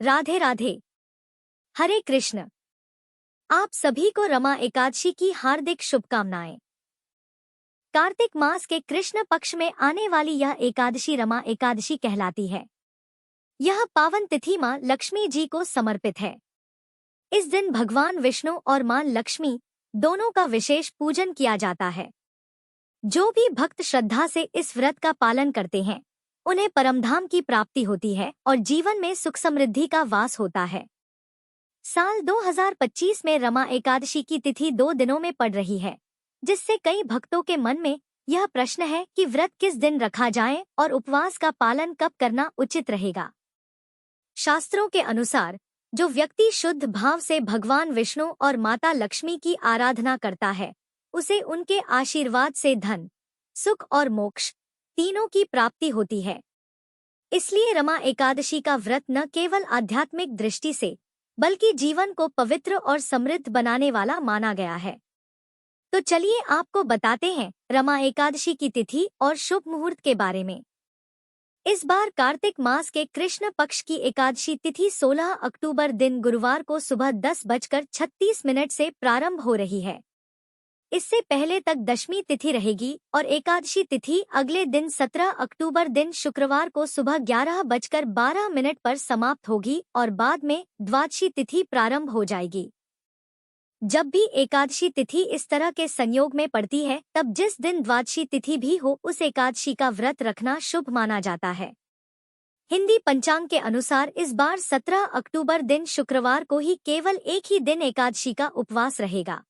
राधे राधे। हरे कृष्ण। आप सभी को रमा एकादशी की हार्दिक शुभकामनाएं। कार्तिक मास के कृष्ण पक्ष में आने वाली यह एकादशी रमा एकादशी कहलाती है। यह पावन तिथि मां लक्ष्मी जी को समर्पित है। इस दिन भगवान विष्णु और मां लक्ष्मी दोनों का विशेष पूजन किया जाता है। जो भी भक्त श्रद्धा से इस व्रत का पालन करते हैं उन्हें परमधाम की प्राप्ति होती है और जीवन में सुख समृद्धि का वास होता है। साल 2025 में रमा एकादशी की तिथि 2 दिनों में पड़ रही है, जिससे कई भक्तों के मन में यह प्रश्न है कि व्रत किस दिन रखा जाए और उपवास का पालन कब करना उचित रहेगा। शास्त्रों के अनुसार जो व्यक्ति शुद्ध भाव से भगवान विष्णु और माता लक्ष्मी की आराधना करता है उसे उनके आशीर्वाद से धन, सुख और मोक्ष तीनों की प्राप्ति होती है। इसलिए रमा एकादशी का व्रत न केवल आध्यात्मिक दृष्टि से बल्कि जीवन को पवित्र और समृद्ध बनाने वाला माना गया है। तो चलिए आपको बताते हैं रमा एकादशी की तिथि और शुभ मुहूर्त के बारे में। इस बार कार्तिक मास के कृष्ण पक्ष की एकादशी तिथि 16 अक्टूबर दिन गुरुवार को सुबह 10:36 से प्रारंभ हो रही है। इससे पहले तक दशमी तिथि रहेगी और एकादशी तिथि अगले दिन 17 अक्टूबर दिन शुक्रवार को सुबह 11:12 पर समाप्त होगी और बाद में द्वादशी तिथि प्रारंभ हो जाएगी। जब भी एकादशी तिथि इस तरह के संयोग में पड़ती है तब जिस दिन द्वादशी तिथि भी हो उस एकादशी का व्रत रखना शुभ माना जाता है। हिंदी पंचांग के अनुसार इस बार 17 अक्टूबर दिन शुक्रवार को ही केवल एक ही दिन एकादशी का उपवास रहेगा।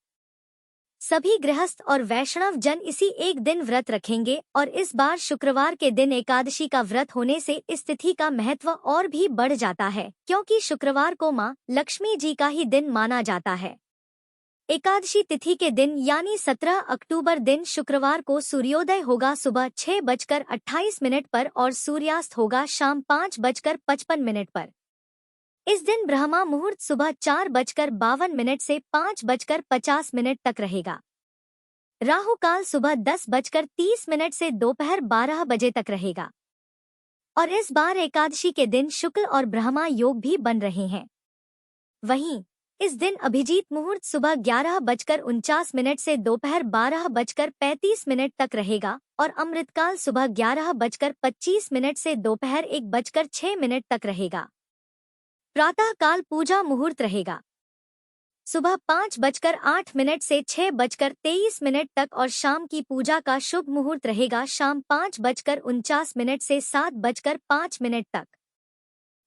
सभी गृहस्थ और वैष्णव जन इसी एक दिन व्रत रखेंगे और इस बार शुक्रवार के दिन एकादशी का व्रत होने से इस तिथि का महत्व और भी बढ़ जाता है, क्योंकि शुक्रवार को मां लक्ष्मी जी का ही दिन माना जाता है। एकादशी तिथि के दिन यानी 17 अक्टूबर दिन शुक्रवार को सूर्योदय होगा सुबह 6:28 पर और सूर्यास्त होगा शाम 5:55 पर। इस दिन ब्रह्मा मुहूर्त सुबह 4:52 से 5:50 तक रहेगा। राहु काल सुबह 10:30 से दोपहर 12 बजे तक रहेगा। और इस बार एकादशी के दिन शुक्ल और ब्रह्मा योग भी बन रहे हैं। वहीं इस दिन अभिजीत मुहूर्त सुबह 11:49 से दोपहर 12:35 तक रहेगा और अमृतकाल सुबह 11:25 से दोपहर 1:06 तक रहेगा। प्रातः काल पूजा मुहूर्त रहेगा सुबह 5:08 से 6:23 तक और शाम की पूजा का शुभ मुहूर्त रहेगा शाम 5:49 से 7:05 तक।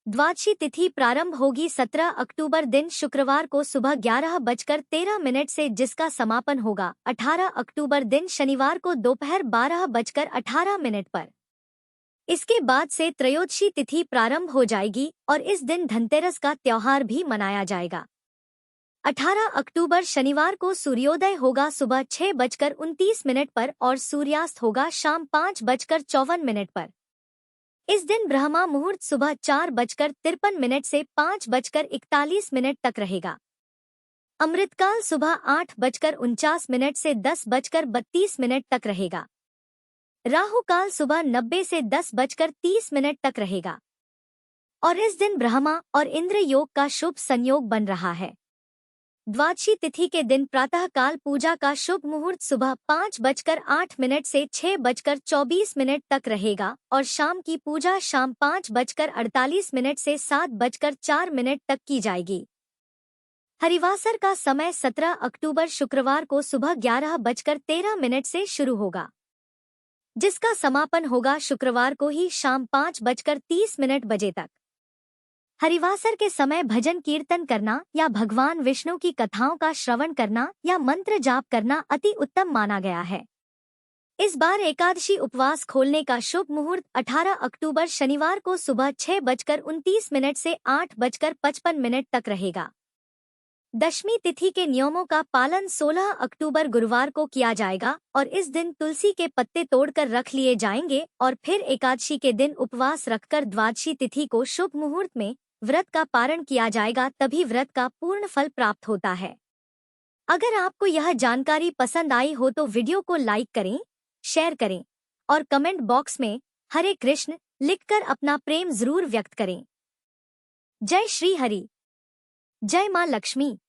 द्वादशी तिथि प्रारंभ होगी 17 अक्टूबर दिन शुक्रवार को सुबह 11:13 से जिसका समापन होगा 18 अक्टूबर दिन शनिवार को दोपहर 12:18 पर। इसके बाद से त्रयोदशी तिथि प्रारंभ हो जाएगी और इस दिन धनतेरस का त्योहार भी मनाया जाएगा। 18 अक्टूबर शनिवार को सूर्योदय होगा सुबह 6:29 पर और सूर्यास्त होगा शाम 5:54 पर। इस दिन ब्रह्मा मुहूर्त सुबह 4:53 से 5:41 तक रहेगा। अमृतकाल सुबह 8:49 से 10:32 तक रहेगा। राहु काल सुबह 90 से 10:30 तक रहेगा। और इस दिन ब्रह्मा और इंद्र योग का शुभ संयोग बन रहा है। द्वादशी तिथि के दिन प्रातः काल पूजा का शुभ मुहूर्त सुबह 5:08 से 6:24 तक रहेगा और शाम की पूजा शाम 5:48 से 7:04 तक की जाएगी। हरिवासर का समय 17 अक्टूबर शुक्रवार को सुबह 11:13 से शुरू होगा, जिसका समापन होगा शुक्रवार को ही शाम 5:30 बजे तक। हरिवासर के समय भजन कीर्तन करना या भगवान विष्णु की कथाओं का श्रवण करना या मंत्र जाप करना अति उत्तम माना गया है। इस बार एकादशी उपवास खोलने का शुभ मुहूर्त 18 अक्टूबर शनिवार को सुबह 6:29 से 8:55 तक रहेगा। दशमी तिथि के नियमों का पालन 16 अक्टूबर गुरुवार को किया जाएगा और इस दिन तुलसी के पत्ते तोड़कर रख लिए जाएंगे और फिर एकादशी के दिन उपवास रखकर द्वादशी तिथि को शुभ मुहूर्त में व्रत का पारण किया जाएगा, तभी व्रत का पूर्ण फल प्राप्त होता है। अगर आपको यह जानकारी पसंद आई हो तो वीडियो को लाइक करें, शेयर करें और कमेंट बॉक्स में हरे कृष्ण लिखकर अपना प्रेम जरूर व्यक्त करें। जय श्री हरि। जय मां लक्ष्मी।